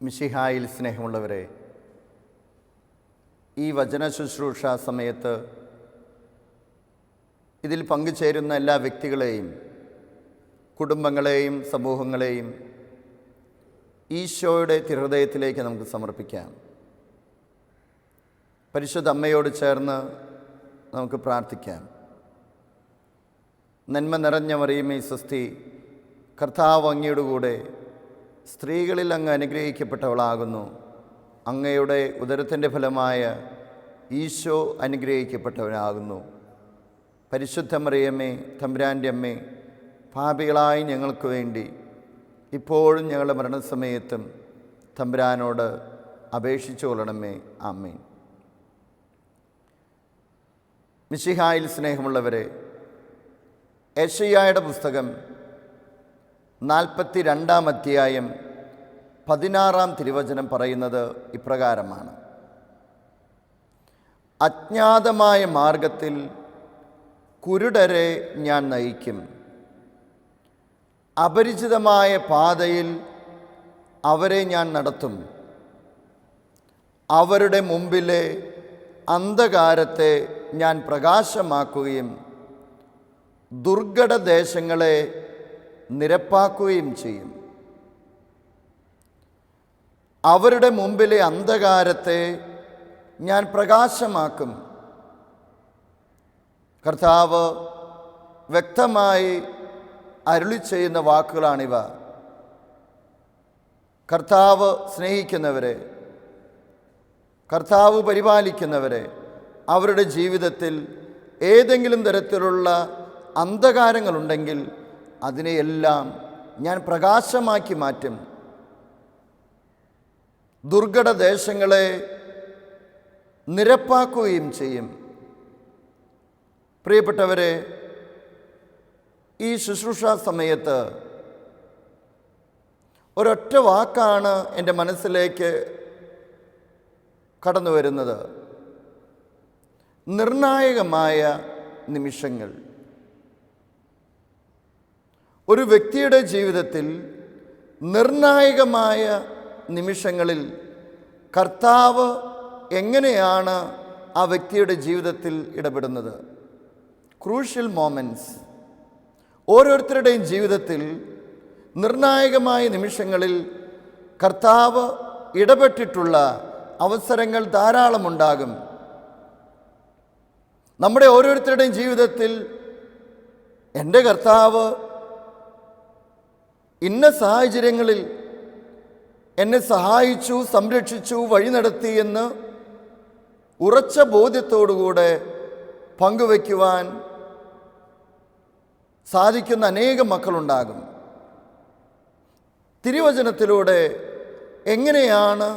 മിശിഹായിൽ സ്നേഹമുള്ളവരെ, ഈ വചന ശുശ്രൂഷ സമയത്ത് ഇതിൽ പങ്കുചേരുന്ന എല്ലാ വ്യക്തികളെയും, കുടുംബങ്ങളെയും, സമൂഹങ്ങളെയും ഈശോയുടെ തിരുഹൃദയത്തിലേക്ക് നമുക്ക് സമർപ്പിക്കാം. പരിശുദ്ധ അമ്മയോട് ചേർന്ന് നമുക്ക് പ്രാർത്ഥിക്കാം. നന്മ നിറഞ്ഞ മറിയമേ സ്വസ്തി, കർത്താവ് അങ്ങയുടെ കൂടെ, സ്ത്രീകളിൽ അങ്ങ് അനുഗ്രഹിക്കപ്പെട്ടവളാകുന്നു. അങ്ങയുടെ ഉദരത്തിൻ്റെ ഫലമായ ഈശോ അനുഗ്രഹിക്കപ്പെട്ടവനാകുന്നു. പരിശുദ്ധ മറിയമേ, തമ്പുരാൻ്റെ അമ്മേ, പാപികളായി ഞങ്ങൾക്ക് വേണ്ടി ഇപ്പോഴും ഞങ്ങളുടെ മരണസമയത്തും തമ്പുരാനോട് അപേക്ഷിച്ചു കൊള്ളണമേ. ആമേൻ. മിശിഹായിൽ സ്നേഹമുള്ളവരെ, യെശയ്യായുടെ പുസ്തകം 42-ാം അധ്യായം 16-ാം തിരുവചനം പറയുന്നത് ഇപ്രകാരമാണ്: അജ്ഞാതമായ മാർഗത്തിൽ കുരുടരെ ഞാൻ നയിക്കും, അപരിചിതമായ പാതയിൽ അവരെ ഞാൻ നടത്തും. അവരുടെ മുമ്പിലെ അന്ധകാരത്തെ ഞാൻ പ്രകാശമാക്കുകയും ദുർഘടദേശങ്ങളെ നിരപ്പാക്കുകയും ചെയ്യും. അവരുടെ മുമ്പിലെ അന്ധകാരത്തെ ഞാൻ പ്രകാശമാക്കും. കർത്താവ് വ്യക്തമായി അരുളി ചെയ്യുന്ന വാക്കുകളാണിവ. കർത്താവ് സ്നേഹിക്കുന്നവരെ, കർത്താവ് പരിപാലിക്കുന്നവരെ, അവരുടെ ജീവിതത്തിൽ ഏതെങ്കിലും തരത്തിലുള്ള അന്ധകാരങ്ങളുണ്ടെങ്കിൽ അതിനെയെല്ലാം ഞാൻ പ്രകാശമാക്കി മാറ്റും. ദുർഘടദേശങ്ങളെ നിരപ്പാക്കുകയും ചെയ്യും. പ്രിയപ്പെട്ടവരെ, ഈ ശുശ്രൂഷ സമയത്ത് ഒരൊറ്റ വാക്കാണ് എൻ്റെ മനസ്സിലേക്ക് കടന്നു വരുന്നത്: നിർണായകമായ നിമിഷങ്ങൾ. ഒരു വ്യക്തിയുടെ ജീവിതത്തിൽ നിർണായകമായ നിമിഷങ്ങളിൽ കർത്താവ് എങ്ങനെയാണ് ആ വ്യക്തിയുടെ ജീവിതത്തിൽ ഇടപെടുന്നത്? Crucial moments. ഓരോരുത്തരുടെയും ജീവിതത്തിൽ നിർണായകമായ നിമിഷങ്ങളിൽ കർത്താവ് ഇടപെട്ടിട്ടുള്ള അവസരങ്ങൾ ധാരാളമുണ്ടാകും. നമ്മുടെ ഓരോരുത്തരുടെയും ജീവിതത്തിൽ എൻ്റെ കർത്താവ് ഇന്ന സാഹചര്യങ്ങളിൽ എന്നെ സഹായിച്ചു, സംരക്ഷിച്ചു, വഴി നടത്തി എന്ന് ഉറച്ച ബോധ്യത്തോടുകൂടെ പങ്കുവയ്ക്കുവാൻ സാധിക്കുന്ന അനേകം മക്കളുണ്ടാകും. തിരുവചനത്തിലൂടെ എങ്ങനെയാണ്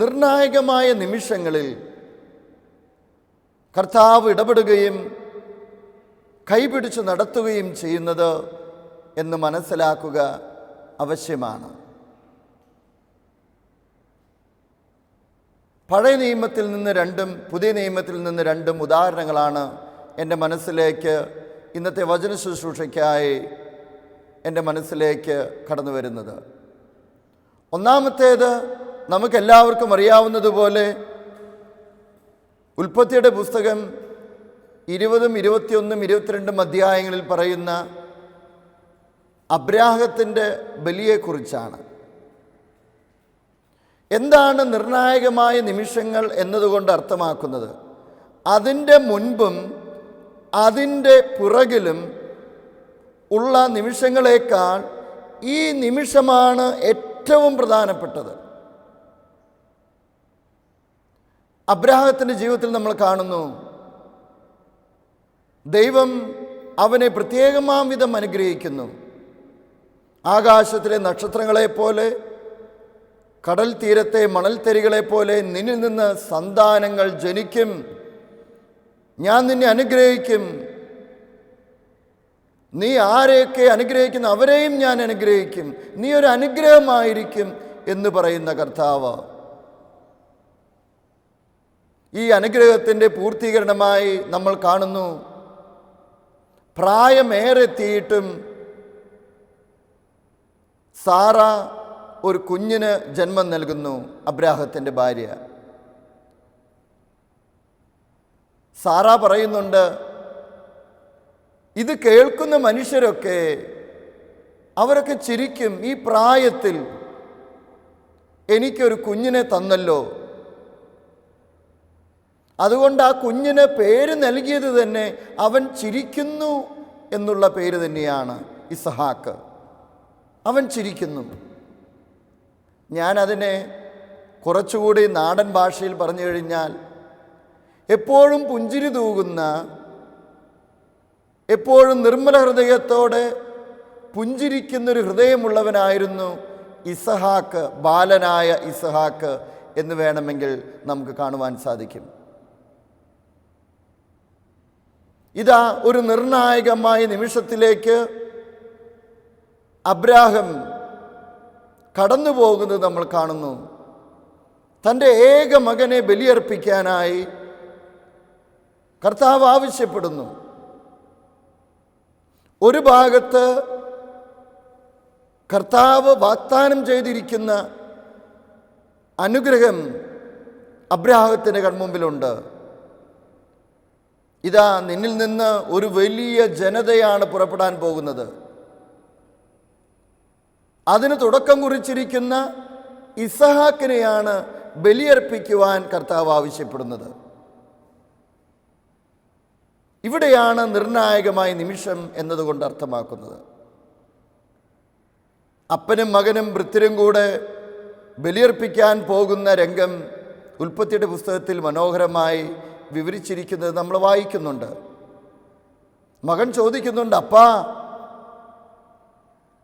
നിർണായകമായ നിമിഷങ്ങളിൽ കർത്താവ് ഇടപെടുകയും കൈപിടിച്ച് നടത്തുകയും ചെയ്യുന്നത് എന്ന് മനസ്സിലാക്കുക ആവശ്യമാണ്. പഴയ നിയമത്തിൽ നിന്ന് രണ്ടും പുതിയ നിയമത്തിൽ നിന്ന് രണ്ടും ഉദാഹരണങ്ങളാണ് എൻ്റെ മനസ്സിലേക്ക് ഇന്നത്തെ വചന ശുശ്രൂഷയ്ക്കായി എൻ്റെ മനസ്സിലേക്ക് കടന്നു വരുന്നത്. ഒന്നാമത്തേത് നമുക്കെല്ലാവർക്കും അറിയാവുന്നതുപോലെ ഉൽപ്പത്തിയുടെ പുസ്തകം 20, 21, 22 അധ്യായങ്ങളിൽ പറയുന്ന അബ്രാഹത്തിൻ്റെ ബലിയെക്കുറിച്ചാണ്. എന്താണ് നിർണായകമായ നിമിഷങ്ങൾ എന്നതുകൊണ്ട് അർത്ഥമാക്കുന്നത്? അതിൻ്റെ മുൻപും അതിൻ്റെ പുറകിലും ഉള്ള നിമിഷങ്ങളേക്കാൾ ഈ നിമിഷമാണ് ഏറ്റവും പ്രധാനപ്പെട്ടത്. അബ്രാഹത്തിൻ്റെ ജീവിതത്തിൽ നമ്മൾ കാണുന്നു, ദൈവം അവനെ പ്രത്യേകമാം വിധം അനുഗ്രഹിക്കുന്നു. ആകാശത്തിലെ നക്ഷത്രങ്ങളെപ്പോലെ, കടൽ തീരത്തെ മണൽത്തരികളെപ്പോലെ നിന്നിൽ നിന്ന് സന്താനങ്ങൾ ജനിക്കും. ഞാൻ നിന്നെ അനുഗ്രഹിക്കും. നീ ആരെയൊക്കെ അനുഗ്രഹിക്കുന്നു അവരെയും ഞാൻ അനുഗ്രഹിക്കും. നീ ഒരു അനുഗ്രഹമായിരിക്കും എന്ന് പറയുന്ന കർത്താവ് ഈ അനുഗ്രഹത്തിൻ്റെ പൂർത്തീകരണമായി നമ്മൾ കാണുന്നു. പ്രായമേറെത്തിയിട്ടും സാറ ഒരു കുഞ്ഞിന് ജന്മം നൽകുന്നു അബ്രാഹത്തിൻ്റെ ഭാര്യ. സാറാ പറയുന്നുണ്ട്, ഇത് കേൾക്കുന്ന മനുഷ്യരൊക്കെ അവരൊക്കെ ചിരിക്കും, ഈ പ്രായത്തിൽ എനിക്കൊരു കുഞ്ഞിനെ തന്നല്ലോ. അതുകൊണ്ട് ആ കുഞ്ഞിന് പേര് നൽകിയത് തന്നെ അവൻ ചിരിക്കുന്നു എന്നുള്ള പേര് തന്നെയാണ്, ഇസ്ഹാക്ക്. അവൻ ചിരിക്കുന്നു. ഞാനതിനെ കുറച്ചുകൂടി നാടൻ ഭാഷയിൽ പറഞ്ഞു കഴിഞ്ഞാൽ, എപ്പോഴും പുഞ്ചിരി തൂകുന്ന, എപ്പോഴും നിർമ്മല ഹൃദയത്തോടെ പുഞ്ചിരിക്കുന്നൊരു ഹൃദയമുള്ളവനായിരുന്നു ഇസ്ഹാക്ക്, ബാലനായ ഇസ്ഹാക്ക് എന്ന് വേണമെങ്കിൽ നമുക്ക് കാണുവാൻ സാധിക്കും. ഇതാ ഒരു നിർണായകമായ നിമിഷത്തിലേക്ക് അബ്രാഹം കടന്നു പോകുന്നത് നമ്മൾ കാണുന്നു. തൻ്റെ ഏക മകനെ ബലിയർപ്പിക്കാനായി കർത്താവ് ആവശ്യപ്പെടുന്നു. ഒരു ഭാഗത്ത് കർത്താവ് വാഗ്ദാനം ചെയ്തിരിക്കുന്ന അനുഗ്രഹം അബ്രാഹത്തിൻ്റെ കൺമുമ്പിലുണ്ട്. ഇതാ നിന്നിൽ നിന്ന് ഒരു വലിയ ജനതയാണ് പുറപ്പെടാൻ പോകുന്നത്. അതിന് തുടക്കം കുറിച്ചിരിക്കുന്ന ഇസ്ഹാക്കിനെയാണ് ബലിയർപ്പിക്കുവാൻ കർത്താവ് ആവശ്യപ്പെടുന്നത്. ഇവിടെയാണ് നിർണായകമായ നിമിഷം എന്നതുകൊണ്ട് അർത്ഥമാക്കുന്നത്. അപ്പനും മകനും വൃത്യരും കൂടെ ബലിയർപ്പിക്കാൻ പോകുന്ന രംഗം ഉൽപ്പത്തിയുടെ പുസ്തകത്തിൽ മനോഹരമായി വിവരിച്ചിരിക്കുന്നത് നമ്മൾ വായിക്കുന്നുണ്ട്. മകൻ ചോദിക്കുന്നുണ്ട്, അപ്പാ,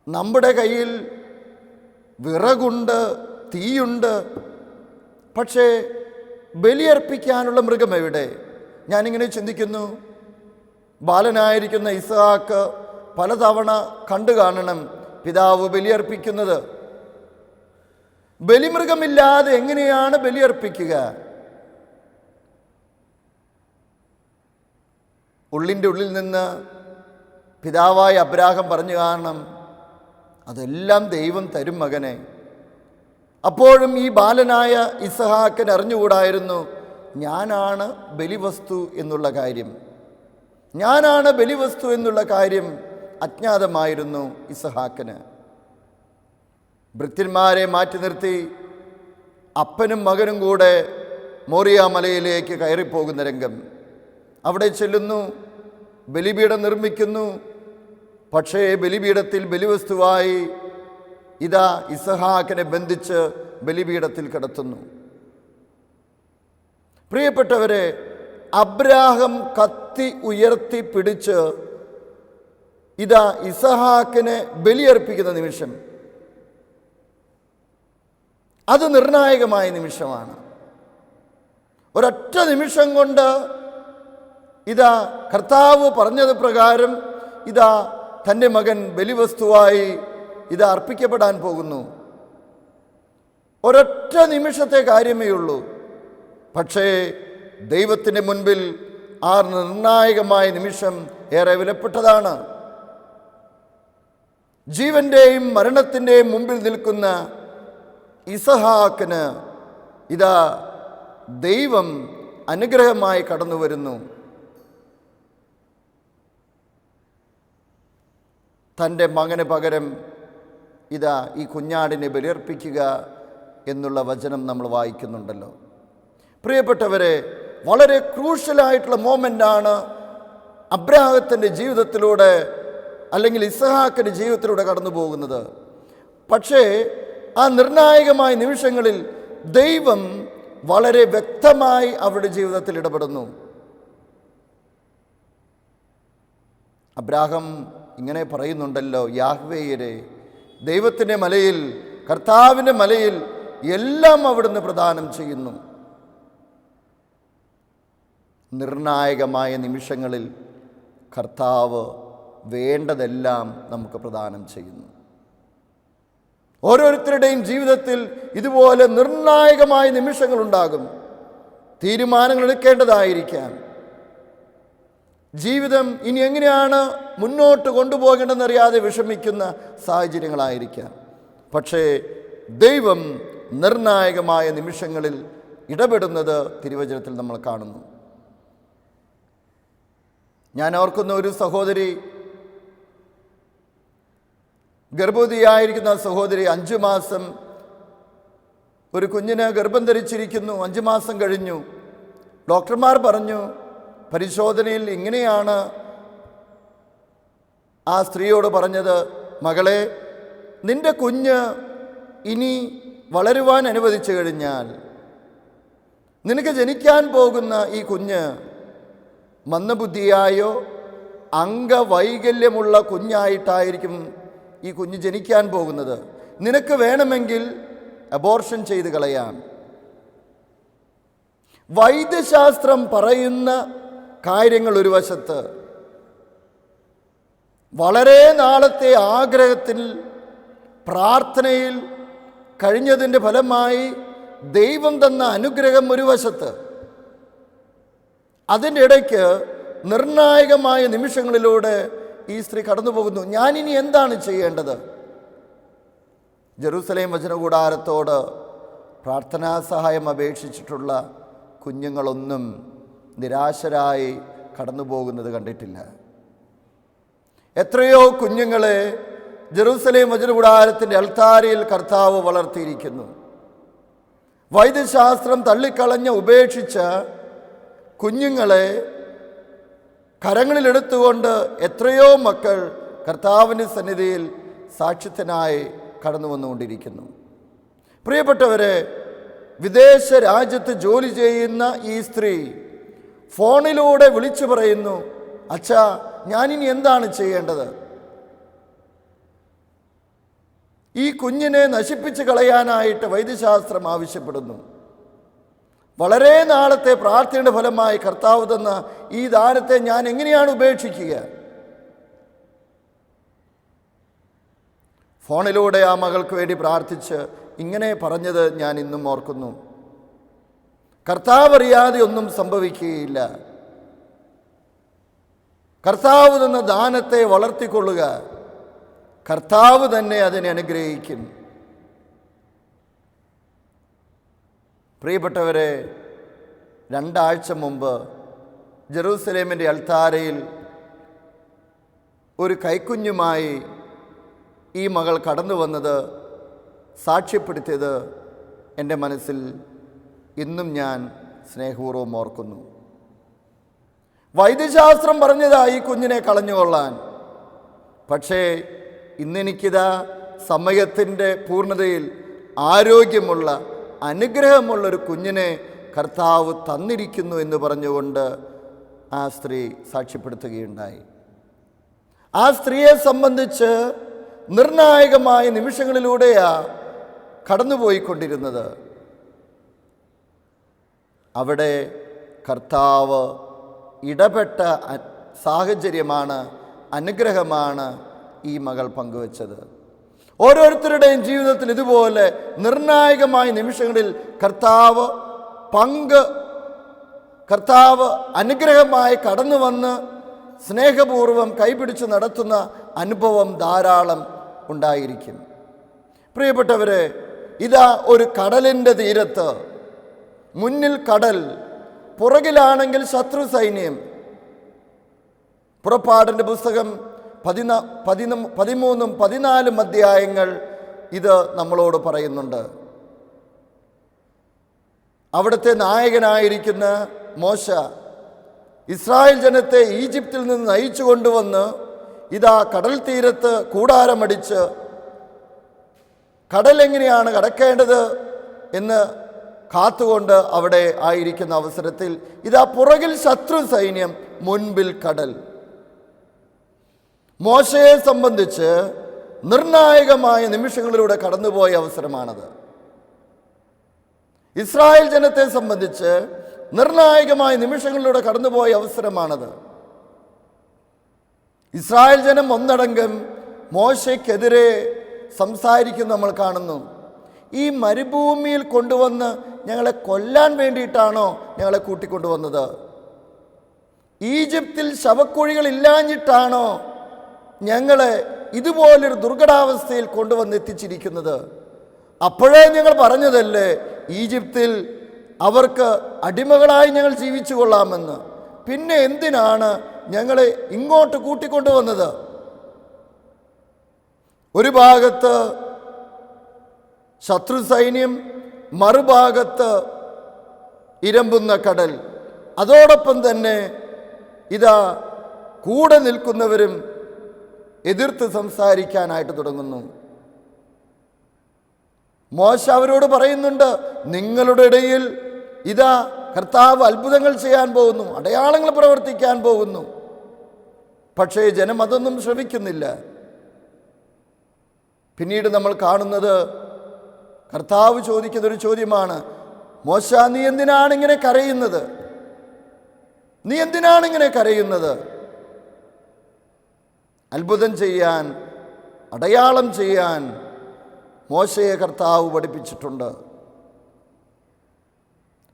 നമ്മുടെ കയ്യിൽ വിറകുണ്ട്, തീയുണ്ട്, പക്ഷേ ബലിയർപ്പിക്കാനുള്ള മൃഗം എവിടെ? ഞാനിങ്ങനെ ചിന്തിക്കുന്നു, ബാലനായിരിക്കുന്ന ഇസ്ഹാക്ക് പലതവണ കണ്ടു കാണണം പിതാവ് ബലിയർപ്പിക്കുന്നത്. ബലിമൃഗമില്ലാതെ എങ്ങനെയാണ് ബലിയർപ്പിക്കുക? ഉള്ളിൻ്റെ ഉള്ളിൽ നിന്ന് പിതാവായ അബ്രാഹം പറഞ്ഞു കാണണം, അതെല്ലാം ദൈവം തരും മകനെ. അപ്പോഴും ഈ ബാലനായ ഇസ്ഹാക്കിന് അറിഞ്ഞുകൂടായിരുന്നു ഞാനാണ് ബലിവസ്തു എന്നുള്ള കാര്യം. ഞാനാണ് ബലിവസ്തു എന്നുള്ള കാര്യം അജ്ഞാതമായിരുന്നു ഇസ്ഹാക്കിന്. ഭൃത്യന്മാരെ മാറ്റി നിർത്തി അപ്പനും മകനും കൂടെ മോറിയ മലയിലേക്ക് കയറിപ്പോകുന്ന രംഗം. അവിടെ ചെല്ലുന്നു, ബലിപീഠം നിർമ്മിക്കുന്നു. പക്ഷേ ബലിപീഠത്തിൽ ബലിവസ്തുവായി ഇതാ ഇസ്ഹാക്കിനെ ബന്ധിച്ച് ബലിപീഠത്തിൽ കിടത്തുന്നു. പ്രിയപ്പെട്ടവരെ, അബ്രാഹം കത്തി ഉയർത്തി പിടിച്ച് ഇതാ ഇസ്ഹാക്കിനെ ബലിയർപ്പിക്കുന്ന നിമിഷം, അത് നിർണായകമായ നിമിഷമാണ്. ഒരൊറ്റ നിമിഷം കൊണ്ട് ഇതാ കർത്താവ് പറഞ്ഞത് പ്രകാരം ഇതാ തൻ്റെ മകൻ ബലിവസ്തുവായി ഇത് അർപ്പിക്കപ്പെടാൻ പോകുന്നു. ഒരൊറ്റ നിമിഷത്തെ കാര്യമേ ഉള്ളൂ. പക്ഷേ ദൈവത്തിൻ്റെ മുൻപിൽ ആ നിർണായകമായ നിമിഷം ഏറെ വിലപ്പെട്ടതാണ്. ജീവൻ്റെയും മരണത്തിൻ്റെയും മുമ്പിൽ നിൽക്കുന്ന ഇസ്ഹാക്കിന് ഇതാ ദൈവം അനുഗ്രഹമായി കടന്നു വരുന്നു. തൻ്റെ മകന് പകരം ഇതാ ഈ കുഞ്ഞാടിനെ ബലിയർപ്പിക്കുക എന്നുള്ള വചനം നമ്മൾ വായിക്കുന്നുണ്ടല്ലോ. പ്രിയപ്പെട്ടവരെ, വളരെ ക്രൂഷ്യലായിട്ടുള്ള മോമെൻ്റാണ് അബ്രാഹത്തിൻ്റെ ജീവിതത്തിലൂടെ അല്ലെങ്കിൽ ഇസ്ഹാക്കിൻ്റെ ജീവിതത്തിലൂടെ കടന്നു പോകുന്നത്. പക്ഷേ ആ നിർണായകമായ നിമിഷങ്ങളിൽ ദൈവം വളരെ വ്യക്തമായി അവരുടെ ജീവിതത്തിൽ ഇടപെടുന്നു. അബ്രാഹം ഇങ്ങനെ പറയുന്നുണ്ടല്ലോ, യാഹ്വേയരെ, ദൈവത്തിൻ്റെ മലയിൽ, കർത്താവിൻ്റെ മലയിൽ എല്ലാം അവിടുന്ന് പ്രദാനം ചെയ്യുന്നു. നിർണായകമായ നിമിഷങ്ങളിൽ കർത്താവ് വേണ്ടതെല്ലാം നമുക്ക് പ്രദാനം ചെയ്യുന്നു. ഓരോരുത്തരുടെയും ജീവിതത്തിൽ ഇതുപോലെ നിർണായകമായ നിമിഷങ്ങളുണ്ടാകും. തീരുമാനങ്ങൾ എടുക്കേണ്ടതായിരിക്കാം. ജീവിതം ഇനി എങ്ങനെയാണ് മുന്നോട്ട് കൊണ്ടുപോകേണ്ടതെന്നറിയാതെ വിഷമിക്കുന്ന സാഹചര്യങ്ങളായിരിക്കാം. പക്ഷേ ദൈവം നിർണായകമായ നിമിഷങ്ങളിൽ ഇടപെടുന്നത് തിരുവചനത്തിൽ നമ്മൾ കാണുന്നു. ഞാൻ ഓർക്കുന്ന ഒരു സഹോദരി, ഗർഭവതിയായിരിക്കുന്ന സഹോദരി 5 മാസം ഒരു കുഞ്ഞിന് ഗർഭം ധരിച്ചിരിക്കുന്നു. 5 മാസം കഴിഞ്ഞു. ഡോക്ടർമാർ പറഞ്ഞു, പരിശോധനയിൽ ഇങ്ങനെയാണ് ആ സ്ത്രീയോട് പറഞ്ഞത്, മകളെ, നിന്റെ കുഞ്ഞ് ഇനി വളരുവാൻ അനുവദിച്ചു കഴിഞ്ഞാൽ നിനക്ക് ജനിക്കാൻ പോകുന്ന ഈ കുഞ്ഞ് മന്ദബുദ്ധിയായോ അംഗവൈകല്യമുള്ള കുഞ്ഞായിട്ടായിരിക്കും ഈ കുഞ്ഞ് ജനിക്കാൻ പോകുന്നത്. നിനക്ക് വേണമെങ്കിൽ അബോർഷൻ ചെയ്ത് കളയാം. വൈദ്യശാസ്ത്രം പറയുന്ന കാര്യങ്ങൾ ഒരു വശത്ത്, വളരെ നാളത്തെ ആഗ്രഹത്തിൽ പ്രാർത്ഥനയിൽ കഴിഞ്ഞതിൻ്റെ ഫലമായി ദൈവം തന്ന അനുഗ്രഹം ഒരു വശത്ത്, അതിൻ്റെ ഇടയ്ക്ക് നിർണായകമായ നിമിഷങ്ങളിലൂടെ ഈ സ്ത്രീ കടന്നു പോകുന്നു. ഞാനിനി എന്താണ് ചെയ്യേണ്ടത്? ജെറൂസലേം വചനകൂടാരത്തോട് പ്രാർത്ഥനാ സഹായം അപേക്ഷിച്ചിട്ടുള്ള കുഞ്ഞുങ്ങളൊന്നും നിരാശരായി കടന്നു പോകുന്നത് കണ്ടിട്ടില്ല. എത്രയോ കുഞ്ഞുങ്ങളെ ജെറൂസലേം വചനകൂടാരത്തിൻ്റെ അൾത്താരയിൽ കർത്താവ് വളർത്തിയിരിക്കുന്നു. വൈദ്യശാസ്ത്രം തള്ളിക്കളഞ്ഞ ഉപേക്ഷിച്ച കുഞ്ഞുങ്ങളെ കരങ്ങളിലെടുത്തുകൊണ്ട് എത്രയോ മക്കൾ കർത്താവിൻ്റെ സന്നിധിയിൽ സാക്ഷ്യത്തിനായി കടന്നു വന്നുകൊണ്ടിരിക്കുന്നു. പ്രിയപ്പെട്ടവരെ, വിദേശ രാജ്യത്ത് ജോലി ചെയ്യുന്ന ഈ സ്ത്രീ ഫോണിലൂടെ വിളിച്ചു പറയുന്നു, അച്ഛാ, ഞാനിനി എന്താണ് ചെയ്യേണ്ടത്? ഈ കുഞ്ഞിനെ നശിപ്പിച്ച് കളയാനായിട്ട് വൈദ്യശാസ്ത്രം ആവശ്യപ്പെടുന്നു. വളരെ നാളത്തെ പ്രാർത്ഥനയുടെ ഫലമായി കർത്താവ് തന്ന ഈ ദാനത്തെ ഞാൻ എങ്ങനെയാണ് ഉപേക്ഷിക്കുക? ഫോണിലൂടെ ആ മകൾക്ക് വേണ്ടി പ്രാർത്ഥിച്ച് ഇങ്ങനെ പറഞ്ഞത് ഞാൻ ഇന്നും ഓർക്കുന്നു, കർത്താവ് അറിയാതെ ഒന്നും സംഭവിക്കുകയില്ല. കർത്താവ് തന്ന ദാനത്തെ വളർത്തിക്കൊള്ളുക, കർത്താവ് തന്നെ അതിനെ അനുഗ്രഹിക്കും. പ്രിയപ്പെട്ടവരെ, 2 ആഴ്ച മുമ്പ് ജെറൂസലേമിൻ്റെ അൾത്താരയിൽ ഒരു കൈക്കുഞ്ഞുമായി ഈ മകൾ കടന്നു വന്നത്, സാക്ഷ്യപ്പെടുത്തിയത് എൻ്റെ മനസ്സിൽ ഇന്നും ഞാൻ സ്നേഹപൂർവ്വം ഓർക്കുന്നു. വൈദ്യശാസ്ത്രം പറഞ്ഞതാ ഈ കുഞ്ഞിനെ കളഞ്ഞുകൊള്ളാൻ. പക്ഷേ ഇന്നെനിക്കിതാ സമയത്തിൻ്റെ പൂർണ്ണതയിൽ ആരോഗ്യമുള്ള അനുഗ്രഹമുള്ളൊരു കുഞ്ഞിനെ കർത്താവ് തന്നിരിക്കുന്നു എന്ന് പറഞ്ഞുകൊണ്ട് ആ സ്ത്രീ സാക്ഷ്യപ്പെടുത്തുകയുണ്ടായി. ആ സ്ത്രീയെ സംബന്ധിച്ച് നിർണായകമായ നിമിഷങ്ങളിലൂടെയാണ് കടന്നുപോയിക്കൊണ്ടിരുന്നത്. അവിടെ കർത്താവ് ഇടപെട്ട സാഹചര്യമാണ്, അനുഗ്രഹമാണ് ഈ മകൾ പങ്കുവച്ചത്. ഓരോരുത്തരുടെയും ജീവിതത്തിൽ ഇതുപോലെ നിർണായകമായ നിമിഷങ്ങളിൽ കർത്താവ് അനുഗ്രഹമായി കടന്നു വന്ന് സ്നേഹപൂർവ്വം കൈപിടിച്ച് നടത്തുന്ന അനുഭവം ധാരാളം ഉണ്ടായിരിക്കും. പ്രിയപ്പെട്ടവരെ, ഇതാ ഒരു കടലിൻ്റെ തീരത്ത്, മുന്നിൽ കടൽ, പുറകിലാണെങ്കിൽ ശത്രു സൈന്യം. പുറപ്പാടിൻ്റെ പുസ്തകം 13ഉം 14ഉം അധ്യായങ്ങൾ ഇത് നമ്മളോട് പറയുന്നുണ്ട്. അവിടുത്തെ നായകനായിരിക്കുന്ന മോശ ഇസ്രായേൽ ജനത്തെ ഈജിപ്തിൽ നിന്ന് നയിച്ചു കൊണ്ടുവന്ന് ഇതാ കടൽ തീരത്ത് കൂടാരമടിച്ച് കടൽ എങ്ങനെയാണ് കടക്കേണ്ടത് എന്ന് കാത്തുകൊണ്ട് അവിടെ ആയിരിക്കുന്ന അവസരത്തിൽ ഇതാ പുറകിൽ ശത്രു സൈന്യം, മുൻപിൽ കടൽ. മോശയെ സംബന്ധിച്ച് നിർണായകമായ നിമിഷങ്ങളിലൂടെ കടന്നുപോയ അവസരമാണത്. ഇസ്രായേൽ ജനത്തെ സംബന്ധിച്ച് നിർണായകമായ നിമിഷങ്ങളിലൂടെ കടന്നുപോയ അവസരമാണത്. ഇസ്രായേൽ ജനം ഒന്നടങ്കം മോശയ്ക്കെതിരെ സംസാരിക്കുന്ന നമ്മൾ കാണുന്നു. ഈ മരുഭൂമിയിൽ കൊണ്ടുവന്ന് ഞങ്ങളെ കൊല്ലാൻ വേണ്ടിയിട്ടാണോ ഞങ്ങളെ കൂട്ടിക്കൊണ്ടുവന്നത്? ഈജിപ്തിൽ ശവക്കുഴികൾ ഇല്ലാഞ്ഞിട്ടാണോ ഞങ്ങളെ ഇതുപോലൊരു ദുർഘടാവസ്ഥയിൽ കൊണ്ടുവന്നെത്തിച്ചിരിക്കുന്നത്? അപ്പോഴേ ഞങ്ങൾ പറഞ്ഞതല്ലേ ഈജിപ്തിൽ അവർക്ക് അടിമകളായി ഞങ്ങൾ ജീവിച്ചു കൊള്ളാമെന്ന്. പിന്നെ എന്തിനാണ് ഞങ്ങളെ ഇങ്ങോട്ട് കൂട്ടിക്കൊണ്ടുവന്നത്? ഒരു ഭാഗത്ത് ശത്രു സൈന്യം, മറുഭാഗത്ത് ഇരമ്പുന്ന കടൽ, അതോടൊപ്പം തന്നെ ഇതാ കൂടെ നിൽക്കുന്നവരും എതിർത്ത് സംസാരിക്കാനായിട്ട് തുടങ്ങുന്നു. മോശ അവരോട് പറയുന്നുണ്ട്, നിങ്ങളുടെ ഇടയിൽ ഇതാ കർത്താവ് അത്ഭുതങ്ങൾ ചെയ്യാൻ പോകുന്നു, അടയാളങ്ങൾ പ്രവർത്തിക്കാൻ പോകുന്നു. പക്ഷേ ജനം അതൊന്നും ശ്രമിക്കുന്നില്ല. പിന്നീട് നമ്മൾ കാണുന്നത് കർത്താവ് ചോദിക്കുന്നൊരു ചോദ്യമാണ്, മോശ നീ എന്തിനാണ് ഇങ്ങനെ കരയുന്നത്? നീ എന്തിനാണ് ഇങ്ങനെ കരയുന്നത്? അത്ഭുതം ചെയ്യാൻ, അടയാളം ചെയ്യാൻ മോശയെ കർത്താവ് പഠിപ്പിച്ചിട്ടുണ്ട്.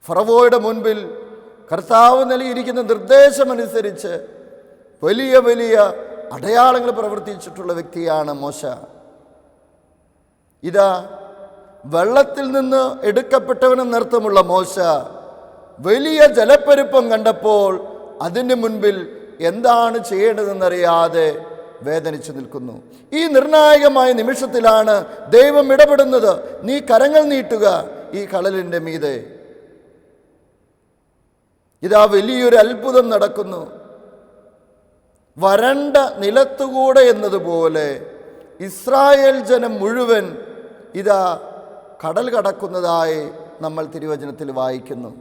ഫറവോയുടെ മുൻപിൽ കർത്താവ് നൽകിയിരിക്കുന്ന നിർദ്ദേശമനുസരിച്ച് വലിയ വലിയ അടയാളങ്ങൾ പ്രവർത്തിച്ചിട്ടുള്ള വ്യക്തിയാണ് മോശ. ഇതാ വെള്ളത്തിൽ നിന്ന് എടുക്കപ്പെട്ടവനെന്നർത്ഥമുള്ള മോശ വലിയ ജലപ്പെരുപ്പം കണ്ടപ്പോൾ അതിന് മുൻപിൽ എന്താണ് ചെയ്യേണ്ടതെന്നറിയാതെ വേദനിച്ചു നിൽക്കുന്നു. ഈ നിർണായകമായ നിമിഷത്തിലാണ് ദൈവം ഇടപെടുന്നത്. നീ കരങ്ങൾ നീട്ടുക ഈ കടലിൻ്റെ മീതെ. ഇതാ വലിയൊരു അത്ഭുതം നടക്കുന്നു. വരണ്ട നിലത്തുകൂടെ എന്നതുപോലെ ഇസ്രായേൽ ജനം മുഴുവൻ ഇതാ കടൽ കടക്കുന്നതായി നമ്മൾ തിരുവചനത്തിൽ വായിക്കുന്നു.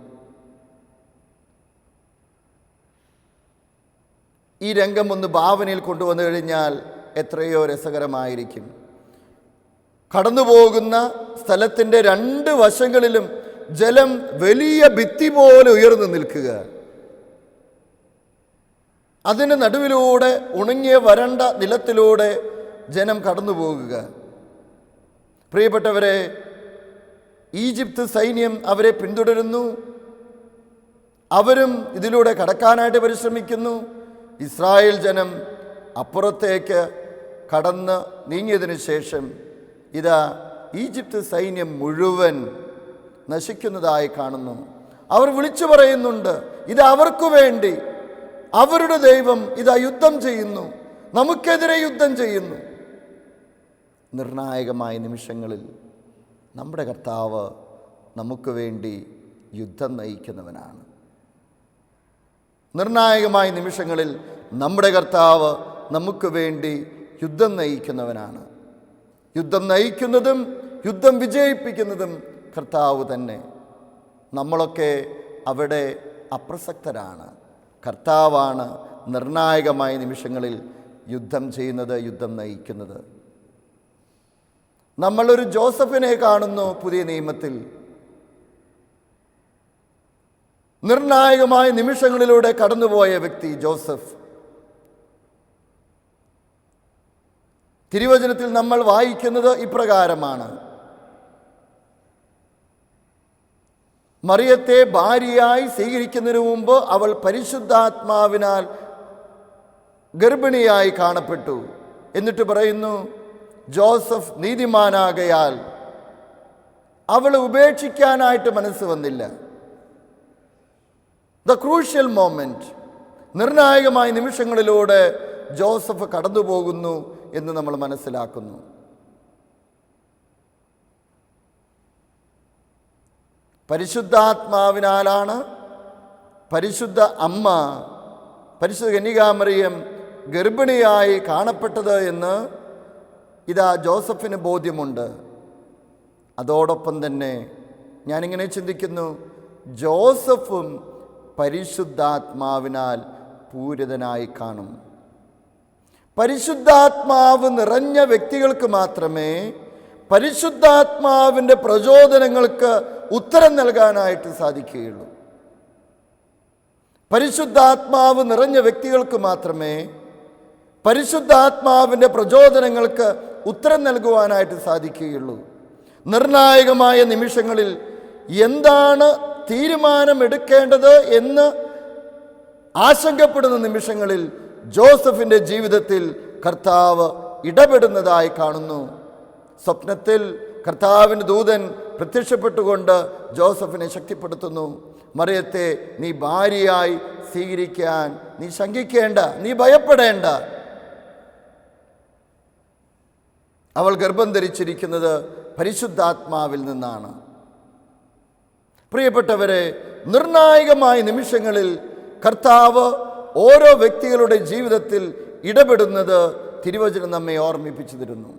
ഈ രംഗം ഒന്ന് ഭാവനയിൽ കൊണ്ടുവന്നു കഴിഞ്ഞാൽ എത്രയോ രസകരമായിരിക്കും. കടന്നുപോകുന്ന സ്ഥലത്തിൻ്റെ രണ്ട് വശങ്ങളിലും ജലം വലിയ ഭിത്തി പോലെ ഉയർന്നു നിൽക്കുക. അതിന് നടുവിലൂടെ ഉണങ്ങിയ വരണ്ട നിലത്തിലൂടെ ജനം കടന്നു പോകുക. പ്രിയപ്പെട്ടവരെ, ഈജിപ്ത് സൈന്യം അവരെ പിന്തുടരുന്നു. അവരും ഇതിലൂടെ കടക്കാനായിട്ട് പരിശ്രമിക്കുന്നു. ഇസ്രായേൽ ജനം അപ്പുറത്തേക്ക് കടന്ന് നീങ്ങിയതിനു ശേഷം ഇതാ ഈജിപ്ത് സൈന്യം മുഴുവൻ നശിക്കുന്നതായി കാണുന്നു. അവർ വിളിച്ചു പറയുന്നുണ്ട്, ഇത് അവർക്ക് വേണ്ടി അവരുടെ ദൈവം ഇതാ യുദ്ധം ചെയ്യുന്നു, നമുക്കെതിരെ യുദ്ധം ചെയ്യുന്നു. നിർണായകമായ നിമിഷങ്ങളിൽ നമ്മുടെ കർത്താവ് നമുക്ക് വേണ്ടി യുദ്ധം നയിക്കുന്നവനാണ്. നിർണായകമായ നിമിഷങ്ങളിൽ നമ്മുടെ കർത്താവ് നമുക്ക് വേണ്ടി യുദ്ധം നയിക്കുന്നവനാണ്. യുദ്ധം നയിക്കുന്നതും യുദ്ധം വിജയിപ്പിക്കുന്നതും കർത്താവ് തന്നെ. നമ്മളൊക്കെ അവിടെ അപ്രസക്തരാണ്. കർത്താവാണ് നിർണായകമായ നിമിഷങ്ങളിൽ യുദ്ധം ചെയ്യുന്നത്, യുദ്ധം നയിക്കുന്നത്. നമ്മളൊരു ജോസഫിനെ കാണുന്നു പുതിയ നിയമത്തിൽ. നിർണായകമായ നിമിഷങ്ങളിലൂടെ കടന്നുപോയ വ്യക്തി ജോസഫ്. തിരുവചനത്തിൽ നമ്മൾ വായിക്കുന്നത് ഇപ്രകാരമാണ്: മറിയത്തെ ഭാര്യയായി സ്വീകരിക്കുന്നതിന് മുമ്പ് അവൾ പരിശുദ്ധാത്മാവിനാൽ ഗർഭിണിയായി കാണപ്പെട്ടു. എന്നിട്ട് പറയുന്നു, ജോസഫ് നീതിമാനാകയാൽ അവളെ ഉപേക്ഷിക്കാനായിട്ട് മനസ്സ് വന്നില്ല. ദ ക്രൂഷ്യൽ മൊമെന്റ്, നിർണായകമായ നിമിഷങ്ങളിലൂടെ ജോസഫ് കടന്നു പോകുന്നു എന്ന് നമ്മൾ മനസ്സിലാക്കുന്നു. പരിശുദ്ധാത്മാവിനാലാണ് പരിശുദ്ധ അമ്മ പരിശുദ്ധ കന്യകാമറിയം ഗർഭിണിയായി കാണപ്പെട്ടത് എന്ന് ഇതാ ജോസഫിന് ബോധ്യമുണ്ട്. അതോടൊപ്പം തന്നെ ഞാനിങ്ങനെ ചിന്തിക്കുന്നു, ജോസഫും പരിശുദ്ധാത്മാവിനാൽ പൂരിതനായി കാണും. പരിശുദ്ധാത്മാവ് നിറഞ്ഞ വ്യക്തികൾക്ക് മാത്രമേ പരിശുദ്ധാത്മാവിൻ്റെ പ്രചോദനങ്ങൾക്ക് ഉത്തരം നൽകാനായിട്ട് സാധിക്കുകയുള്ളൂ. പരിശുദ്ധാത്മാവ് നിറഞ്ഞ വ്യക്തികൾക്ക് മാത്രമേ പരിശുദ്ധാത്മാവിൻ്റെ പ്രചോദനങ്ങൾക്ക് ഉത്തരം നൽകുവാനായിട്ട് സാധിക്കുകയുള്ളൂ. നിർണായകമായ നിമിഷങ്ങളിൽ എന്താണ് തീരുമാനമെടുക്കേണ്ടത് എന്ന് ആശങ്കപ്പെടുന്ന നിമിഷങ്ങളിൽ ജോസഫിൻ്റെ ജീവിതത്തിൽ കർത്താവ് ഇടപെടുന്നതായി കാണുന്നു. സ്വപ്നത്തിൽ കർത്താവിൻ്റെ ദൂതൻ പ്രത്യക്ഷപ്പെട്ടുകൊണ്ട് ജോസഫിനെ ശക്തിപ്പെടുത്തുന്നു. മറിയത്തെ നീ ഭാര്യയായി സ്വീകരിക്കാൻ നീ ശങ്കിക്കേണ്ട, നീ ഭയപ്പെടേണ്ട. അവൾ ഗർഭം ധരിച്ചിരിക്കുന്നത് പരിശുദ്ധാത്മാവിൽ നിന്നാണ്. പ്രിയപ്പെട്ടവരെ, നിർണായകമായ നിമിഷങ്ങളിൽ കർത്താവ് ഓരോ വ്യക്തികളുടെ ജീവിതത്തിൽ ഇടപെടുന്നത് തിരുവചനം നമ്മെ ഓർമ്മിപ്പിച്ചു തരുന്നു.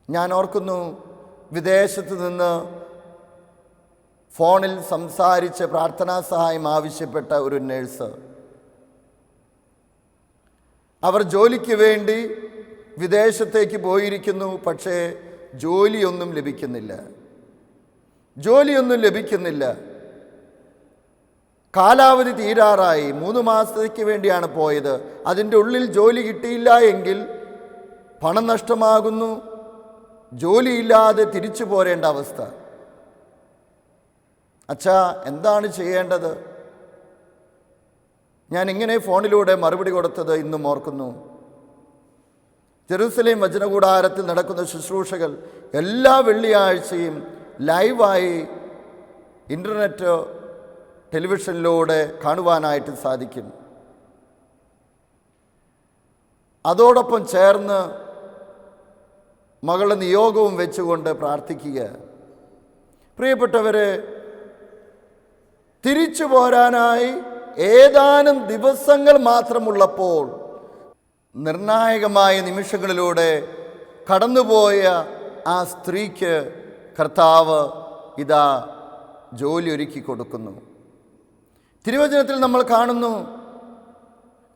ഞാൻ ഓർക്കുന്നു, വിദേശത്ത് നിന്ന് ഫോണിൽ സംസാരിച്ച് പ്രാർത്ഥനാ സഹായം ആവശ്യപ്പെട്ട ഒരു നേഴ്സ്. അവർ ജോലിക്ക് വേണ്ടി വിദേശത്തേക്ക് പോയിരിക്കുന്നു. പക്ഷേ ജോലിയൊന്നും ലഭിക്കുന്നില്ല. കാലാവധി തീരാറായി. 3 മാസത്തേക്ക് വേണ്ടിയാണ് പോയത്. അതിൻ്റെ ഉള്ളിൽ ജോലി കിട്ടിയില്ല എങ്കിൽ പണം നഷ്ടമാകുന്നു. ജോലിയില്ലാതെ തിരിച്ചു പോരേണ്ട അവസ്ഥ. അച്ഛാ, എന്താണ് ചെയ്യേണ്ടത്? ഞാൻ ഇങ്ങനെ ഫോണിലൂടെ മറുപടി കൊടുത്തത് ഇന്നും ഓർക്കുന്നു. ജെറുസലേം വചനകൂടാരത്തിൽ നടക്കുന്ന ശുശ്രൂഷകൾ എല്ലാ വെള്ളിയാഴ്ചയും ലൈവായി ഇൻ്റർനെറ്റ് ടെലിവിഷനിലൂടെ കാണുവാനായിട്ട് സാധിക്കും. അതോടൊപ്പം ചേർന്ന് മകളുടെ നിയോഗവും വെച്ചുകൊണ്ട് പ്രാർത്ഥിക്കുക. പ്രിയപ്പെട്ടവരെ, തിരിച്ചു പോരാനായി ഏതാനും ദിവസങ്ങൾ മാത്രമുള്ളപ്പോൾ നിർണായകമായ നിമിഷങ്ങളിലൂടെ കടന്നുപോയ ആ സ്ത്രീക്ക് കർത്താവ് ഇതാ ജോലി ഒരുക്കി കൊടുക്കുന്നു. തിരുവചനത്തിൽ നമ്മൾ കാണുന്നു,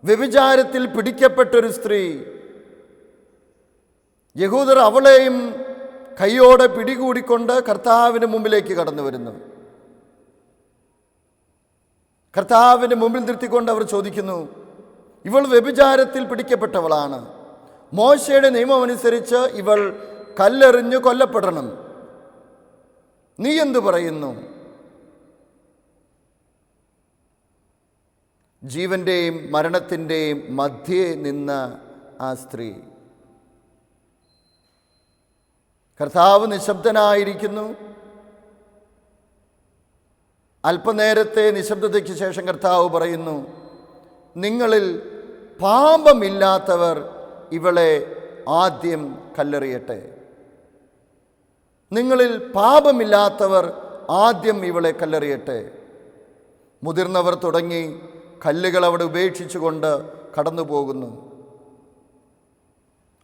വ്യഭിചാരത്തിൽ പിടിക്കപ്പെട്ടൊരു സ്ത്രീ. യഹൂദർ അവളെയും കൈയോടെ പിടികൂടിക്കൊണ്ട് കർത്താവിന് മുമ്പിലേക്ക് കടന്നു വരുന്നു. കർത്താവിൻ്റെ മുമ്പിൽ നിർത്തിക്കൊണ്ട് അവർ ചോദിക്കുന്നു, ഇവൾ വ്യഭിചാരത്തിൽ പിടിക്കപ്പെട്ടവളാണ്. മോശയുടെ നിയമമനുസരിച്ച് ഇവൾ കല്ലെറിഞ്ഞു കൊല്ലപ്പെടണം. നീ എന്തു പറയുന്നു? ജീവൻ്റെയും മരണത്തിൻ്റെയും മധ്യേ നിന്ന ആ സ്ത്രീ. കർത്താവ് നിശബ്ദനായിരിക്കുന്നു. അല്പനേരത്തെ നിശബ്ദതയ്ക്ക് ശേഷം കർത്താവ് പറയുന്നു, നിങ്ങളിൽ പാപമില്ലാത്തവർ ഇവളെ ആദ്യം കല്ലെറിയട്ടെ. നിങ്ങളിൽ പാപമില്ലാത്തവർ ആദ്യം ഇവളെ കല്ലെറിയട്ടെ. മുതിർന്നവർ തുടങ്ങി കല്ലുകൾ അവിടെ ഉപേക്ഷിച്ചുകൊണ്ട് കടന്നു പോകുന്നു.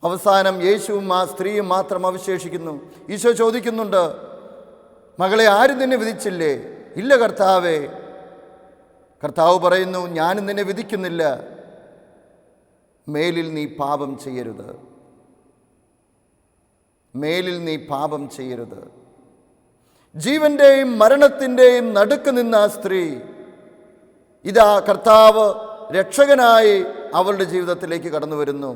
അവസാനം യേശുവും ആ സ്ത്രീയും മാത്രം അവശേഷിക്കുന്നു. ഈശോ ചോദിക്കുന്നുണ്ട്, മകളെ, ആരും നിന്നെ വിധിച്ചില്ലേ? ഇല്ല കർത്താവേ. കർത്താവ് പറയുന്നു, ഞാനും നിന്നെ വിധിക്കുന്നില്ല. മേലിൽ നീ പാപം ചെയ്യരുത്. ജീവൻ്റെയും മരണത്തിൻ്റെയും നടുക്ക് നിന്ന ആ സ്ത്രീ ഇതാ കർത്താവ് രക്ഷകനായി അവളുടെ ജീവിതത്തിലേക്ക് കടന്നു വരുന്നു.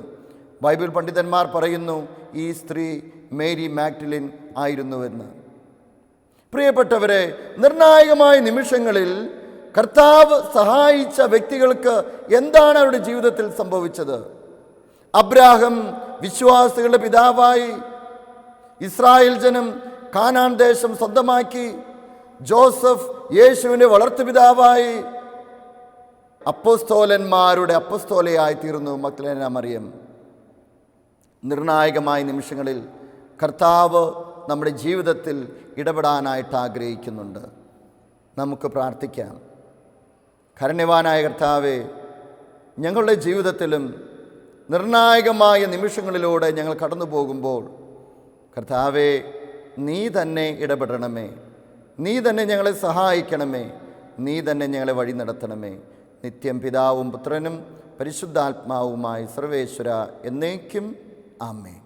ബൈബിൾ പണ്ഡിതന്മാർ പറയുന്നു, ഈ സ്ത്രീ മേരി മാഗ്ഡലിൻ ആയിരുന്നുവെന്ന്. പ്രിയപ്പെട്ടവരെ, നിർണായകമായ നിമിഷങ്ങളിൽ കർത്താവ് സഹായിച്ച വ്യക്തികൾക്ക് എന്താണ് അവരുടെ ജീവിതത്തിൽ സംഭവിച്ചത്? അബ്രാഹം വിശ്വാസികളുടെ പിതാവായി. ഇസ്രായേൽ ജനം കാനാൻ ദേശം സ്വന്തമാക്കി. ജോസഫ് യേശുവിൻ്റെ വളർത്തുപിതാവായി. അപ്പോസ്തോലന്മാരുടെ അപ്പോസ്തോലയായി തീർന്നു മഗ്ദലേന മറിയം. നിർണായകമായ നിമിഷങ്ങളിൽ കർത്താവ് നമ്മുടെ ജീവിതത്തിൽ ഇടപെടാനായിട്ട് ആഗ്രഹിക്കുന്നുണ്ട്. നമുക്ക് പ്രാർത്ഥിക്കാം. കാരുണ്യവാനായ കർത്താവേ, ഞങ്ങളുടെ ജീവിതത്തിലും നിർണായകമായ നിമിഷങ്ങളിലൂടെ ഞങ്ങൾ കടന്നു പോകുമ്പോൾ കർത്താവേ, നീ തന്നെ ഇടപെടണമേ. നീ തന്നെ ഞങ്ങളെ സഹായിക്കണമേ. നീ തന്നെ ഞങ്ങളെ വഴി നടത്തണമേ. നിത്യം പിതാവും പുത്രനും പരിശുദ്ധാത്മാവുമായി സർവേശ്വര എന്നേക്കും ആമേൻ.